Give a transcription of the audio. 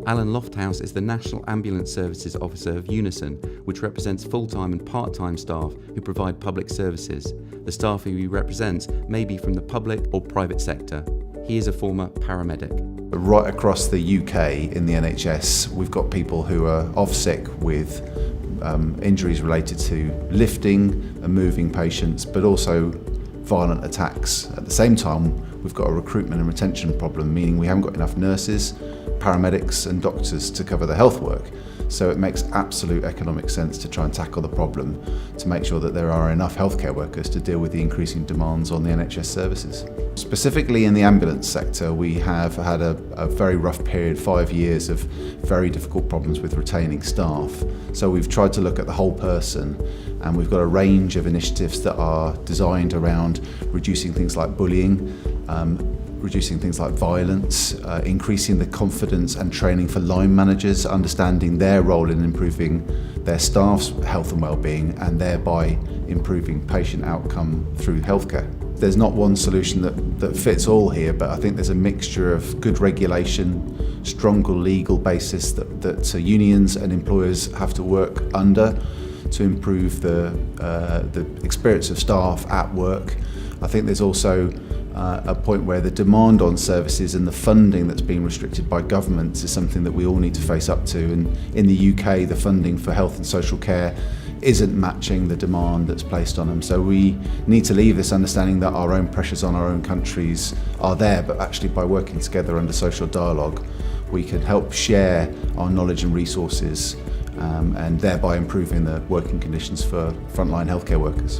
Alan Lofthouse is the National Ambulance Services Officer of Unison, which represents full-time and part-time staff who provide public services. The staff who he represents may be from the public or private sector. He is a former paramedic. Right across the UK in the NHS, we've got people who are off sick with injuries related to lifting and moving patients, but also violent attacks. At the same time, we've got a recruitment and retention problem, meaning we haven't got enough nurses, paramedics and doctors to cover the health work. So it makes absolute economic sense to try and tackle the problem to make sure that there are enough healthcare workers to deal with the increasing demands on the NHS services. Specifically in the ambulance sector, we have had a very rough period, 5 years of very difficult problems with retaining staff. So we've tried to look at the whole person, and we've got a range of initiatives that are designed around reducing things like bullying, reducing things like violence, increasing the confidence and training for line managers, understanding their role in improving their staff's health and well-being, and thereby improving patient outcome through healthcare. There's not one solution that fits all here, but I think there's a mixture of good regulation, stronger legal basis that unions and employers have to work under to improve the experience of staff at work. I think there's also a point where the demand on services and the funding that's being restricted by governments is something that we all need to face up to. And in the UK, the funding for health and social care isn't matching the demand that's placed on them. So we need to leave this understanding that our own pressures on our own countries are there, but actually by working together under social dialogue, we can help share our knowledge and resources and thereby improving the working conditions for frontline healthcare workers.